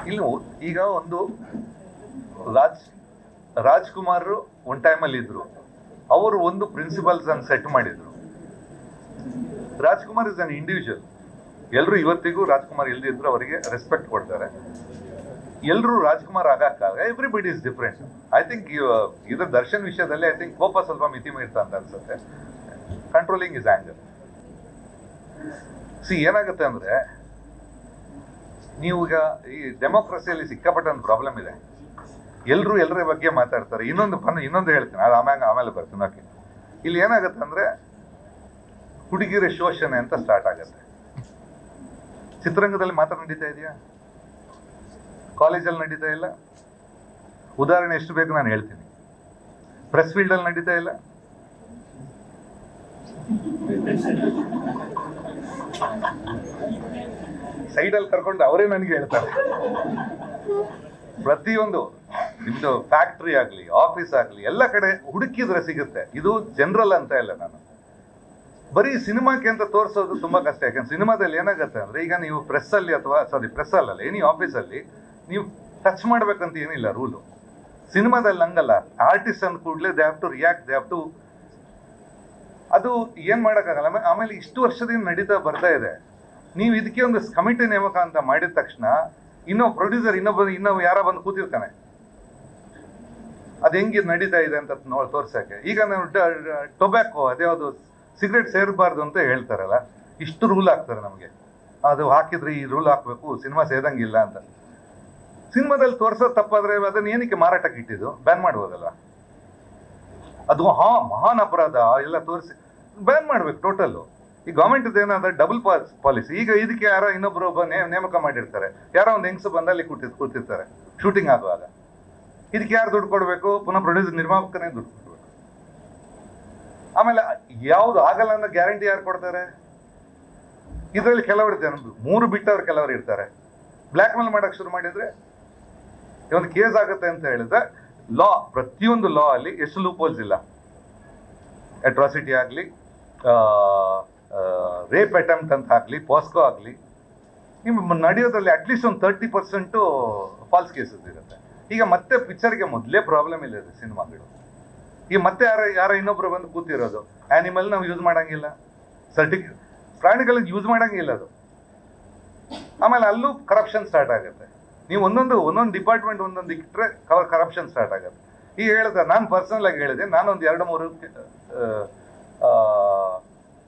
ಇಲ್ಲಿ ಈಗ ಒಂದು ರಾಜ್ಕುಮಾರ್ ಒಂದು ಟೈಮಲ್ಲಿ ಇದ್ರು, ಅವರು ಒಂದು ಪ್ರಿನ್ಸಿಪಲ್ಸ್ ಅನ್ನು ಸೆಟ್ ಮಾಡಿದ್ರು. Rajkumar is an individual. ಎಲ್ಲರೂ ಇವತ್ತಿಗೂ ರಾಜ್ಕುಮಾರ್ ಇಲ್ದಿದ್ರು ಅವರಿಗೆ ರೆಸ್ಪೆಕ್ಟ್ ಕೊಡ್ತಾರೆ. ಎಲ್ಲರೂ ರಾಜ್ಕುಮಾರ್ ಆಗಕ್ಕಾಗ, everybody is different. I think ಇದರ ದರ್ಶನ್ ವಿಷಯದಲ್ಲಿ ಐ ಥಿಂಕ್ ಕೋಪ ಸ್ವಲ್ಪ ಮಿತಿ ಮೀರ್ತಾ ಅಂತ ಅನ್ಸುತ್ತೆ. Controlling is anger. ಏನಾಗುತ್ತೆ ಅಂದ್ರೆ, ನೀವು ಈಗ ಈ ಡೆಮೋಕ್ರಸಿಯಲ್ಲಿ ಸಿಕ್ಕಾಪಟ್ಟೆ ಒಂದು ಪ್ರಾಬ್ಲಮ್ ಇದೆ. ಎಲ್ಲರೂ ಎಲ್ಲರ ಬಗ್ಗೆ ಮಾತಾಡ್ತಾರೆ. ಇನ್ನೊಂದು ಹೇಳ್ತೀನಿ, ಅದು ಆಮೇಲೆ ಬರ್ತೀನಿ. ಓಕೆ, ಇಲ್ಲಿ ಏನಾಗುತ್ತೆ ಅಂದ್ರೆ ಹುಡುಗಿರ ಶೋಷಣೆ ಅಂತ ಸ್ಟಾರ್ಟ್ ಆಗುತ್ತೆ. ಚಿತ್ರರಂಗದಲ್ಲಿ ಮಾತ್ರ ನಡೀತಾ ಇದೆಯಾ? ಕಾಲೇಜಲ್ಲಿ ನಡೀತಾ ಇಲ್ಲ? ಉದಾಹರಣೆ ಎಷ್ಟು ಬೇಕು ನಾನು ಹೇಳ್ತೀನಿ. ಪ್ರೆಸ್ ಫೀಲ್ಡ್ ಅಲ್ಲಿ ನಡೀತಾ ಇಲ್ಲ? ಸೈಡಲ್ಲಿ ಕರ್ಕೊಂಡು ಅವರೇ ನನಗೆ ಹೇಳ್ತಾರೆ. ಪ್ರತಿಯೊಂದು ನಿಮ್ದು ಫ್ಯಾಕ್ಟ್ರಿ ಆಗ್ಲಿ, ಆಫೀಸ್ ಆಗ್ಲಿ, ಎಲ್ಲ ಕಡೆ ಹುಡುಕಿದ್ರೆ ಸಿಗುತ್ತೆ. ಇದು ಜನರಲ್ ಅಂತ ಇಲ್ಲ. ನಾನು ಬರೀ ಸಿನಿಮಾಕ್ಕೆ ಅಂತ ತೋರಿಸೋದು ತುಂಬಾ ಕಷ್ಟ. ಯಾಕಂದ್ರೆ ಸಿನಿಮಾದಲ್ಲಿ ಏನಾಗುತ್ತೆ ಅಂದ್ರೆ, ಈಗ ನೀವು ಪ್ರೆಸ್ ಅಲ್ಲ ಎನಿ ಆಫೀಸಲ್ಲಿ ನೀವು ಟಚ್ ಮಾಡ್ಬೇಕಂತ ಏನಿಲ್ಲ ರೂಲು. ಸಿನಿಮಾದಲ್ಲಿ ಹಂಗಲ್ಲ. ಆರ್ಟಿಸ್ಟ್ ಅಂದ ಕೂಡಲೇ they have to react, they have to. ಅದು ಏನ್ ಮಾಡೋಕ್ಕಾಗಲ್ಲ. ಆಮೇಲೆ ಇಷ್ಟು ವರ್ಷದಿಂದ ನಡೀತಾ ಬರ್ತಾ ಇದೆ. ನೀವು ಇದಕ್ಕೆ ಒಂದು ಕಮಿಟಿ ನೇಮಕ ಅಂತ ಮಾಡಿದ ತಕ್ಷಣ ಪ್ರೊಡ್ಯೂಸರ್ ಇನ್ನೊಬ್ಬ ಯಾರ ಬಂದು ಕೂತಿರ್ತಾನೆ, ಅದು ಹೆಂಗೆ ನಡೀತಾ ಇದೆ ಅಂತ ತೋರ್ಸಕ್ಕೆ. ಈಗ ನಾವು ಟೊಬ್ಯಾಕೋ, ಅದ್ಯಾವುದು ಸಿಗರೇಟ್ ಸೇರಬಾರ್ದು ಅಂತ ಹೇಳ್ತಾರಲ್ಲ, ಇಷ್ಟು ರೂಲ್ ಹಾಕ್ತಾರೆ ನಮಗೆ. ಅದು ಹಾಕಿದ್ರೆ ಈ ರೂಲ್ ಹಾಕ್ಬೇಕು, ಸಿನಿಮಾ ಸೇದಂಗಿಲ್ಲ ಅಂತ. ಸಿನಿಮಾದಲ್ಲಿ ತೋರ್ಸೋದು ತಪ್ಪಾದ್ರೆ ಅದನ್ನ ಏನಕ್ಕೆ ಮಾರಾಟಕ್ಕೆ ಇಟ್ಟಿದ್ದು? ಬ್ಯಾನ್ ಮಾಡ್ಬೋದಲ್ಲ. ಅದು ಮಹಾನ್ ಅಪರಾಧ ಎಲ್ಲ ತೋರಿಸಿ ಬ್ಯಾನ್ ಮಾಡ್ಬೇಕು ಟೋಟಲ್. ಈ ಗವರ್ಮೆಂಟ್ ಏನಾದ್ರೆ ಡಬಲ್ ಪಾಲಿಸಿ. ಈಗ ಇದಕ್ಕೆ ಯಾರೋ ಇನ್ನೊಬ್ರು ನೇಮಕ ಮಾಡಿರ್ತಾರೆ, ಯಾರೋ ಒಂದು ಹೆಂಗಸು ಬಂದಲ್ಲಿ ಕೂತಿರ್ತಾರೆ ಶೂಟಿಂಗ್ ಆಗುವಾಗ. ಇದಕ್ಕೆ ಯಾರು ದುಡ್ಡು ಕೊಡಬೇಕು? ಪುನಃ ಪ್ರೊಡ್ಯೂಸರ್, ನಿರ್ಮಾಪಕನೇ ದುಡ್ಡು ಕೊಡಬೇಕು. ಆಮೇಲೆ ಯಾವ್ದು ಆಗಲ್ಲ ಅನ್ನೋ ಗ್ಯಾರಂಟಿ ಯಾರು ಕೊಡ್ತಾರೆ? ಇದರಲ್ಲಿ ಕೆಲವರು ಇರ್ತಾರೆ, 3 ಬಿಟ್ಟವ್ರು ಕೆಲವರು ಇರ್ತಾರೆ. ಬ್ಲ್ಯಾಕ್ ಮೇಲ್ ಮಾಡಕ್ ಶುರು ಮಾಡಿದ್ರೆ ಒಂದು ಕೇಸ್ ಆಗುತ್ತೆ ಅಂತ ಹೇಳಿದ್ರೆ, ಲಾ, ಪ್ರತಿಯೊಂದು ಲಾ ಅಲ್ಲಿ ಎಷ್ಟು ಲೂಪೋಲ್ಸ್ ಇಲ್ಲ. ಅಟ್ರಾಸಿಟಿ ಆಗಲಿ, ರೇಪ್ ಅಟೆಂಪ್ಟ್ ಅಂತ ಆಗಲಿ, ಪಾಸ್ಕೋ ಆಗಲಿ, ನಿಮ್ಮ ನಡೆಯೋದ್ರಲ್ಲಿ ಅಟ್ಲೀಸ್ಟ್ ಒಂದು 30% ಫಾಲ್ಸ್ ಕೇಸಸ್ ಇರುತ್ತೆ. ಈಗ ಮತ್ತೆ ಪಿಕ್ಚರ್ಗೆ ಮೊದಲೇ ಪ್ರಾಬ್ಲಮ್ ಇಲ್ಲ ಇದೆ ಸಿನಿಮಾಗಳು. ಈಗ ಮತ್ತೆ ಯಾರ ಇನ್ನೊಬ್ರು ಬಂದು ಕೂತಿರೋದು. ಆನಿಮಲ್ ನಾವು ಯೂಸ್ ಮಾಡಂಗಿಲ್ಲ, ಪ್ರಾಣಿಗಳಿಗೆ ಯೂಸ್ ಮಾಡಂಗಿಲ್ಲ ಅದು. ಆಮೇಲೆ ಅಲ್ಲೂ ಕರಪ್ಷನ್ ಸ್ಟಾರ್ಟ್ ಆಗುತ್ತೆ. ನೀವು ಒಂದೊಂದು ಡಿಪಾರ್ಟ್ಮೆಂಟ್ ಒಂದೊಂದು ಇಟ್ಟರೆ ಕರಪ್ಷನ್ ಸ್ಟಾರ್ಟ್ ಆಗುತ್ತೆ. ಈಗ ಹೇಳಿದೆ, ನಾನು ಪರ್ಸನಲ್ ಆಗಿ ಹೇಳಿದೆ, ನಾನೊಂದು 2-3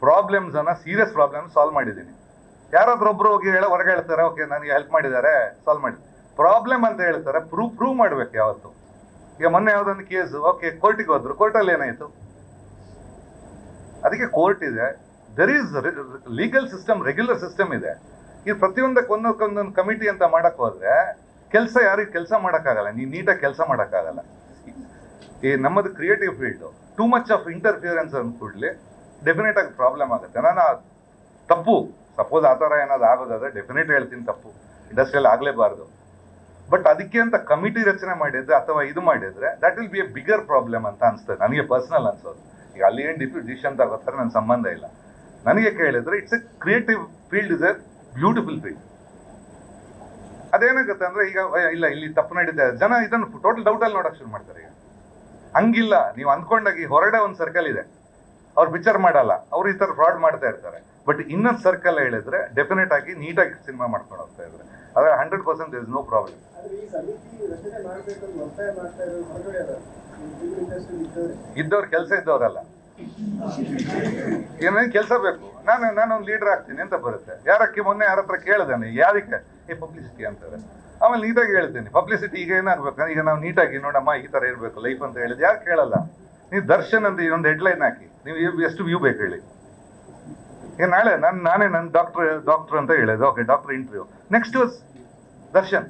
ಪ್ರಾಬ್ಲಮ್ಸ್ ಅನ್ನ, ಸೀರಿಯಸ್ ಪ್ರಾಬ್ಲಮ್ ಸಾಲ್ವ್ ಮಾಡಿದ್ದೀನಿ. ಯಾರಾದ್ರೂ ಒಬ್ರು ಹೋಗಿ ಹೊರಗೆ ಹೇಳ್ತಾರೆ, ಓಕೆ ನನಗೆ ಹೆಲ್ಪ್ ಮಾಡಿದ್ದಾರೆ, ಸಾಲ್ವ್ ಮಾಡಿ. ಪ್ರಾಬ್ಲಮ್ ಅಂತ ಹೇಳ್ತಾರೆ, ಪ್ರೂವ್ ಮಾಡ್ಬೇಕು ಯಾವತ್ತು. ಈಗ ಮೊನ್ನೆ ಯಾವ್ದೊಂದು ಕೇಸ್, ಓಕೆ ಕೋರ್ಟಿಗೆ ಹೋದ್ರು, ಕೋರ್ಟಲ್ಲಿ ಏನಾಯ್ತು? ಅದಕ್ಕೆ ಕೋರ್ಟ್ ಇದೆ, there is legal system, regular system ಇದೆ. ಈ ಪ್ರತಿಯೊಂದಕ್ಕೆ ಒಂದೊಂದು ಕಮಿಟಿ ಅಂತ ಮಾಡಕ್ ಹೋದ್ರೆ ಯಾರಿಗೆ ಕೆಲಸ ಮಾಡೋಕ್ಕಾಗಲ್ಲ, ನೀಟಾಗಿ ಕೆಲಸ ಮಾಡೋಕ್ಕಾಗಲ್ಲ. ಈ ನಮ್ಮದು creative field, too much of interference ಅಂದ್ಕೂಡ್ಲಿ ಡೆಫಿನೆಟ್ ಆಗಿ ಪ್ರಾಬ್ಲಮ್ ಆಗುತ್ತೆ. ನಾನು ತಪ್ಪು, ಸಪೋಸ್ ಆ ಥರ ಏನಾದ್ರು ಆಗೋದಾದ್ರೆ ಡೆಫಿನೆಟ್ ಹೇಳ್ತೀನಿ, ತಪ್ಪು ಇಂಡಸ್ಟ್ರಿಯಲ್ಲಿ ಆಗಲೇಬಾರ್ದು. ಬಟ್ ಅದಕ್ಕೆ ಅಂತ ಕಮಿಟಿ ರಚನೆ ಮಾಡಿದ್ರೆ ಅಥವಾ ಇದು ಮಾಡಿದ್ರೆ that will be A bigger problem ಅಂತ ಅನ್ಸ್ತದೆ ನನಗೆ, ಪರ್ಸನಲ್ ಅನ್ಸೋದು. ಈಗ ಅಲ್ಲಿ ಏನು ಡಿಸಿಷನ್ ತಗೋತಾರೆ ನನ್ನ ಸಂಬಂಧ ಇಲ್ಲ. ನನಗೆ ಕೇಳಿದ್ರೆ it's A creative field, is A beautiful field. ಅದೇನಾಗುತ್ತೆ ಅಂದ್ರೆ, ಈಗ ಇಲ್ಲ ಇಲ್ಲಿ ತಪ್ಪು ನಡೀತಾ ಇದೆ, ಜನ ಇದನ್ನು ಟೋಟಲ್ ಡೌಟಲ್ಲಿ ನೋಡಕ್ ಶುರು ಮಾಡ್ತಾರೆ. ಈಗ ಹಂಗಿಲ್ಲ, ನೀವು ಅಂದ್ಕೊಂಡಾಗಿ ಹೊರಗಡೆ ಒಂದು ಸರ್ಕಲ್ ಇದೆ, ಅವ್ರು ಪಿಕ್ಚರ್ ಮಾಡಲ್ಲ, ಅವ್ರು ಈ ಥರ ಫ್ರಾಡ್ ಮಾಡ್ತಾ ಇರ್ತಾರೆ. ಬಟ್ ಇನ್ನೊಂದು ಸರ್ಕಲ್ ಹೇಳಿದ್ರೆ ಡೆಫಿನೆಟ್ ಆಗಿ ನೀಟಾಗಿ ಸಿನಿಮಾ ಮಾಡ್ಕೊಂಡು ಹೋಗ್ತಾ ಇದ್ದಾರೆ. ಅದ್ರ 100% ಇಸ್ ನೋ ಪ್ರಾಬ್ಲಮ್. ಇದ್ದವ್ರು ಕೆಲಸ ಇದ್ದವ್ರಲ್ಲ, ಏನೇನು ಕೆಲಸ ಬೇಕು, ನಾನೊಂದು ಲೀಡರ್ ಆಗ್ತೀನಿ ಅಂತ ಬರುತ್ತೆ. ಮೊನ್ನೆ ಯಾರ ಹತ್ರ ಕೇಳಿದಾನೆ, ಯಾರಕ್ಕೆ? ಪಬ್ಲಿಸಿಟಿ ಅಂತಾರೆ. ಆಮೇಲೆ ನೀಟಾಗಿ ಹೇಳ್ತೀನಿ, ಪಬ್ಲಿಸಿಟಿ ಈಗ ಏನಾಗ್ಬೇಕು, ಈಗ ನಾವು ನೀಟಾಗಿ ನೋಡಮ್ಮ ಈ ತರ ಇರಬೇಕು ಲೈಫ್ ಅಂತ ಹೇಳಿದ್ ಯಾರು ಕೇಳಲ್ಲ. ನೀವು ದರ್ಶನ್ ಅಂತ ಇನ್ನೊಂದು ಹೆಡ್ಲೈನ್ ಹಾಕಿ, ನೀವು ಎಷ್ಟು ವ್ಯೂ ಬೇಕು ಹೇಳಿ. ನಾಳೆ ನಾನೇ ನನ್ನ ಡಾಕ್ಟರ್ ಅಂತ ಹೇಳಿದೆ, okay doctor interview, next Darshan.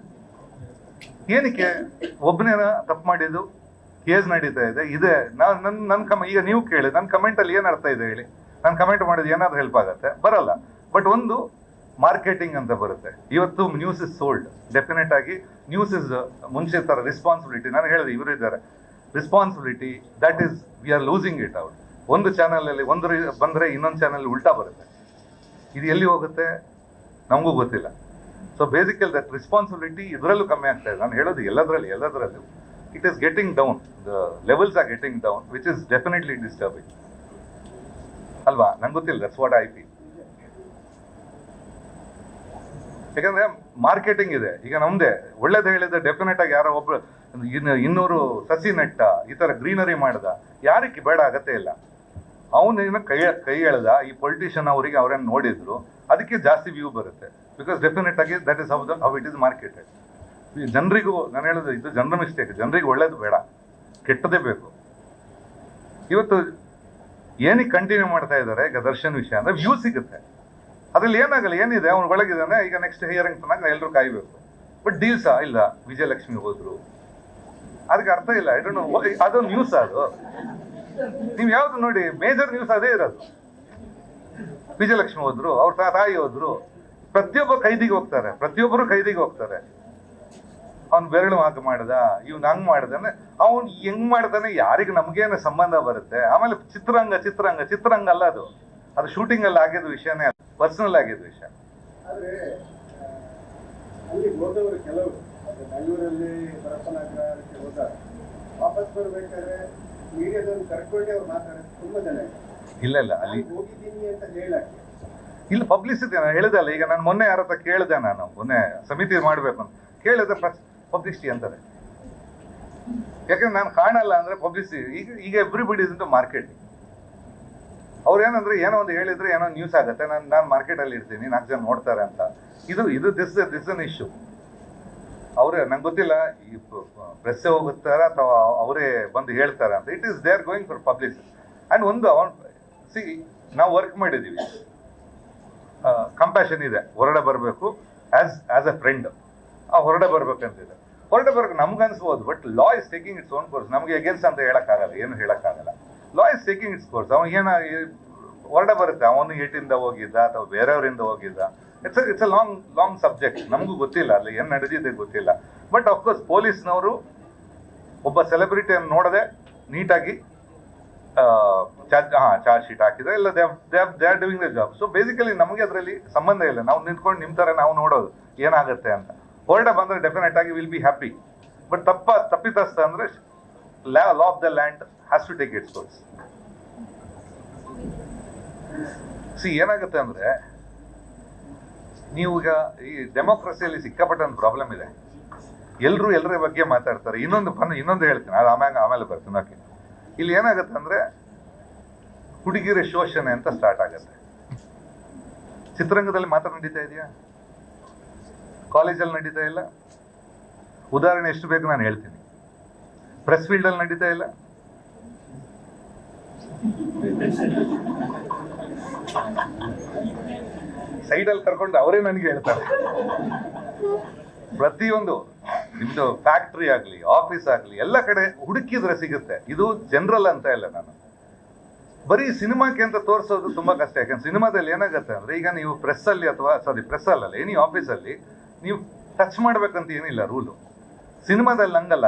ಏನಕ್ಕೆ? ಒಬ್ಬನೇನ ತಪ್ಪು ಮಾಡಿದ್ದು, ಕೇಸ್ ನಡೀತಾ ಇದೆ. ಈಗ ನೀವು ಕೇಳಿ, ನನ್ನ ಕಮೆಂಟಲ್ಲಿ ಏನು ಅರ್ಥ ಇದೆ ಹೇಳಿ? ನಾನು ಕಮೆಂಟ್ ಮಾಡಿದ್ದು ಏನಾದ್ರು ಹೆಲ್ಪ್ ಆಗುತ್ತೆ? ಬರಲ್ಲ. ಬಟ್ ಒಂದು ಮಾರ್ಕೆಟಿಂಗ್ ಅಂತ ಬರುತ್ತೆ. ಇವತ್ತು ನ್ಯೂಸ್ ಇಸ್ ಸೋಲ್ಡ್, ಡೆಫಿನೆಟ್ ಆಗಿ ನ್ಯೂಸ್ ಇಸ್ ಮುಂಚೆ ತರ ರೆಸ್ಪಾನ್ಸಿಬಿಲಿಟಿ. ನಾನು ಹೇಳಿದೆ, ಇವರು ಇದ್ದಾರೆ, responsibility, that is we are losing it out. ಒಂದು ಚಾನಲಲ್ಲಿ ಒಂದು ಬಂದರೆ ಇನ್ನೊಂದು ಚಾನಲ್ ಉಲ್ಟಾ ಬರುತ್ತೆ. ಇದು ಎಲ್ಲಿ ಹೋಗುತ್ತೆ ನಮಗೂ ಗೊತ್ತಿಲ್ಲ. ಸೊ ಬೇಸಿಕಲಿ ದಟ್ ರೆಸ್ಪಾನ್ಸಿಬಿಲಿಟಿ ಇದರಲ್ಲೂ ಕಮ್ಮಿ ಆಗ್ತಾ ಇದೆ. ನಾನು ಹೇಳೋದು ಎಲ್ಲದರಲ್ಲೂ it is getting down, the levels are getting down, which is definitely disturbing ಅಲ್ವಾ? ನಂಗೆ ಗೊತ್ತಿಲ್ಲ, ದಟ್ಸ್ ವಾಟ್ ಐ ಫೀಲ್. ಯಾಕಂದ್ರೆ ಮಾರ್ಕೆಟಿಂಗ್ ಇದೆ ಈಗ ನಮ್ದೇ. ಒಳ್ಳೇದು ಹೇಳಿದ್ರೆ ಡೆಫಿನೆಟ್ ಆಗಿ ಯಾರೋ ಒಬ್ರು 200 ಸಸಿ ನೆಟ್ಟ, ಈ ತರ ಗ್ರೀನರಿ ಮಾಡ್ದ, ಯಾರಿಗೆ ಬೇಡ ಆಗತ್ತೆ ಇಲ್ಲ. ಅವನೇನು ಕೈ ಎಳ್ದ, ಈ ಪೊಲಿಟಿಷಿಯನ್ ಅವರಿಗೆ ಅವ್ರೇನು ನೋಡಿದ್ರು, ಅದಕ್ಕೆ ಜಾಸ್ತಿ ವ್ಯೂ ಬರುತ್ತೆ. ಬಿಕಾಸ್ ಡೆಫಿನೆಟ್ ಆಗಿ that is how it is marketed. ಜನರಿಗೂ ನಾನು ಹೇಳೋದು, ಇದು ಜನರ ಮಿಸ್ಟೇಕ್. ಜನರಿಗೆ ಒಳ್ಳೇದು ಬೇಡ, ಕೆಟ್ಟದೇ ಬೇಕು. ಇವತ್ತು ಏನಕ್ಕೆ ಕಂಟಿನ್ಯೂ ಮಾಡ್ತಾ ಇದ್ದಾರೆ ಈಗ ದರ್ಶನ್ ವಿಷಯ ಅಂದ್ರೆ ವ್ಯೂ ಸಿಗುತ್ತೆ. ಅದ್ರಲ್ಲಿ ಏನಾಗಲ್ಲ, ಏನಿದೆ ಅವ್ನ ಒಳಗಿದಾನೆ. ಈಗ ನೆಕ್ಸ್ಟ್ ಹಿಯರಿಂಗ್ ತನಕ ಎಲ್ಲರೂ ಕಾಯ್ಬೇಕು. ಬಟ್ ಡೀಲ್ಸಾ ಇಲ್ಲ, ವಿಜಯಲಕ್ಷ್ಮಿ ಹೋದ್ರು, ಅದಕ್ಕೆ ಅರ್ಥ ಇಲ್ಲ. ಐ ಡೋಂಟ್ ನೋ, ಅದೊಂದು ನ್ಯೂಸ್. ಅದು ನೀವು ಯಾವ್ದು ನೋಡಿ, ಮೇಜರ್ ನ್ಯೂಸ್ ಅದೇ ಇರೋದು. ವಿಜಯಲಕ್ಷ್ಮಿ ಹೋದ್ರು, ಅವ್ರ ತಾಯಿ ಹೋದ್ರು, ಪ್ರತಿಯೊಬ್ಬರು ಕೈದಿಗೆ ಹೋಗ್ತಾರೆ. ಅವ್ನು ಬೆರಳು ಹಾಕಿ ಮಾಡ್ದ, ಇವ್ನು ಹಂಗ್ ಮಾಡ್ದಾನೆ, ಅವ್ನು ಹೆಂಗ್ ಮಾಡ್ದಾನೆ, ಯಾರಿಗೆ ನಮ್ಗೇನು ಸಂಬಂಧ ಬರುತ್ತೆ? ಆಮೇಲೆ ಚಿತ್ರರಂಗ ಅಲ್ಲ ಅದು ಶೂಟಿಂಗ್ ಅಲ್ಲಿ ಆಗಿದ್ದ ವಿಷಯನೇ, ಪರ್ಸನಲ್ ಆಗಿದ್ದ ವಿಷಯ. ಆದ್ರೆ ಅಲ್ಲಿ ಹೋದವರು ಕೆಲವರು ಬೆಂಗಳೂರಲ್ಲಿ ಬರಪ್ಪನಾಗ್ರಹಕ್ಕೆ ಹೋದಾಗ ವಾಪಸ್ ಬರ್ಬೇಕಾದ್ರೆ ಮೀಡಿಯಾದವ್ರು ಕರ್ಕೊಂಡೆ ಅವ್ರು ಮಾತಾಡೋದು ತುಂಬಾ ಜನ ಇಲ್ಲ ಅಲ್ಲಿ ಹೋಗಿದ್ದೀನಿ ಅಂತ ಹೇಳಕ್ಕೆ ಇಲ್ಲ ಪಬ್ಲಿಸಿಟಿ. ನಾನು ಹೇಳಿದಲ್ಲ, ಈಗ ನಾನು ಮೊನ್ನೆ ಯಾರ ಹತ್ರ ಕೇಳಿದೆ, ನಾನು ಮೊನ್ನೆ ಸಮಿತಿ ಮಾಡ್ಬೇಕು ಅಂತ ಕೇಳಿದ್ರೆ ಪಬ್ಲಿಸಿಟಿ ಅಂತಾರೆ. ಯಾಕಂದ್ರೆ ನಾನು ಕಾಣಲ್ಲ ಅಂದ್ರೆ ಪಬ್ಲಿಸಿಟಿ. ಈಗ ಎವ್ರಿಬಡಿ ಇಸ್ ಇಂಟು ಮಾರ್ಕೆಟಿಂಗ್. ಅವ್ರೇನಂದ್ರೆ ಏನೋ ಒಂದು ಹೇಳಿದ್ರೆ ಏನೋ ನ್ಯೂಸ್ ಆಗುತ್ತೆ, ನಾನು ಮಾರ್ಕೆಟಲ್ಲಿ ಇರ್ತೀನಿ, 4 ಜನ ನೋಡ್ತಾರೆ ಅಂತ. ಇದು ದಿಸ್ ಅನ್ ಇಶ್ಯೂ. ಅವರೇ ನಂಗೆ ಗೊತ್ತಿಲ್ಲ, ಈ ಪ್ರೆಸ್ಸೇ ಹೋಗುತ್ತಾರ ಅಥವಾ ಅವರೇ ಬಂದು ಹೇಳ್ತಾರೆ ಅಂತ. It is they are going for publicity. And ಒಂದು ನಾವು ವರ್ಕ್ ಮಾಡಿದ್ದೀವಿ, ಕಂಪ್ಯಾಷನ್ ಇದೆ, ಹೊರಡೆ ಬರಬೇಕು ಆಸ್ ಎ ಫ್ರೆಂಡ್. ಹೊರಡೆ ಬರ್ಬೇಕಂತಿದೆ, ಹೊರಡೆ ಬರ್ಬೇಕು ನಮ್ಗೆ ಅನ್ಸ್ಬೋದು. But law is taking its own course. ನಮಗೆ ಅಗೇನ್ಸ್ಟ್ ಅಂತ ಹೇಳಕ್ಕಾಗಲ್ಲ, ಏನು ಹೇಳಕ್ಕಾಗಲ್ಲ. Law is taking its course. ಅವನಿಗೇನ ಹೊರಡೆ ಬರುತ್ತೆ, ಅವನು ಏಟಿಂದ ಹೋಗಿದ್ದ ಅಥವಾ ಬೇರೆಯವರಿಂದ ಹೋಗಿದ್ದ. It's a long subject. ನಮಗೂ ಗೊತ್ತಿಲ್ಲ ಅಲ್ಲಿ ಏನು ನಡೆದಿದೆ, ಗೊತ್ತಿಲ್ಲ. ಬಟ್ ಅಫ್ಕೋರ್ಸ್ ಪೊಲೀಸ್ನವರು ಒಬ್ಬ ಸೆಲೆಬ್ರಿಟಿಯನ್ನು ನೋಡದೆ ನೀಟಾಗಿ ಚಾರ್ಜ್ ಶೀಟ್ ಹಾಕಿದ್ರೆ ಇಲ್ಲ, they are doing the job. So basically ನಮಗೆ ಅದರಲ್ಲಿ ಸಂಬಂಧ ಇಲ್ಲ. ನಾವು ನಿಂತ್ಕೊಂಡು ನಿಮ್ಮ ಥರ ನಾವು ನೋಡೋದು ಏನಾಗುತ್ತೆ ಅಂತ. ಹೊರಡೆ ಬಂದರೆ ಡೆಫಿನೆಟ್ ಆಗಿ ವಿಲ್ ಬಿ ಹ್ಯಾಪಿ. ಬಟ್ ತಪ್ಪಿತಸ್ಥ ಅಂದರೆ law of the land has to take its course. ಏನಾಗುತ್ತೆ ಅಂದರೆ, ನೀವು ಈಗ ಈ ಡೆಮೋಕ್ರಸಿಯಲ್ಲಿ ಸಿಕ್ಕಾಪಟ್ಟೊಂದು ಪ್ರಾಬ್ಲಮ್ ಇದೆ. ಎಲ್ಲರ ಬಗ್ಗೆ ಮಾತಾಡ್ತಾರೆ. ಇನ್ನೊಂದು ಹೇಳ್ತೀನಿ, ಅದು ಆಮೇಲೆ ಬರ್ತೀನಿ. ಓಕೆ, ಇಲ್ಲಿ ಏನಾಗುತ್ತೆ ಅಂದರೆ ಹುಡುಗಿರ ಶೋಷಣೆ ಅಂತ ಸ್ಟಾರ್ಟ್ ಆಗುತ್ತೆ. ಚಿತ್ರರಂಗದಲ್ಲಿ ಮಾತ್ರ ನಡೀತಾ ಇದೆಯಾ? ಕಾಲೇಜಲ್ಲಿ ನಡೀತಾ ಇಲ್ಲ? ಉದಾಹರಣೆ ಎಷ್ಟು ಬೇಕು ನಾನು ಹೇಳ್ತೀನಿ. ಪ್ರೆಸ್ ಫೀಲ್ಡಲ್ಲಿ ನಡೀತಾ ಇಲ್ಲ? ಸೈಡಲ್ಲಿ ಕರ್ಕೊಂಡು ಅವರೇ ನನಗೆ ಹೇಳ್ತಾರೆ. ಪ್ರತಿಯೊಂದು ನಿಮ್ದು ಫ್ಯಾಕ್ಟ್ರಿ ಆಗಲಿ, ಆಫೀಸ್ ಆಗಲಿ, ಎಲ್ಲ ಕಡೆ ಹುಡುಕಿದ್ರೆ ಸಿಗುತ್ತೆ. ಇದು ಜನರಲ್ ಅಂತ ಇಲ್ಲ. ನಾನು ಬರೀ ಸಿನಿಮಾಕ್ಕೆ ಅಂತ ತೋರಿಸೋದು ತುಂಬಾ ಕಷ್ಟ. ಯಾಕಂದ್ರೆ ಸಿನಿಮಾದಲ್ಲಿ ಏನಾಗುತ್ತೆ ಅಂದ್ರೆ, ಈಗ ನೀವು ಪ್ರೆಸ್ ಅಲ್ಲ ಎನಿ ಆಫೀಸಲ್ಲಿ ನೀವು ಟಚ್ ಮಾಡ್ಬೇಕಂತ ಏನಿಲ್ಲ ರೂಲು. ಸಿನಿಮಾದಲ್ಲಿ ಹಂಗಲ್ಲ.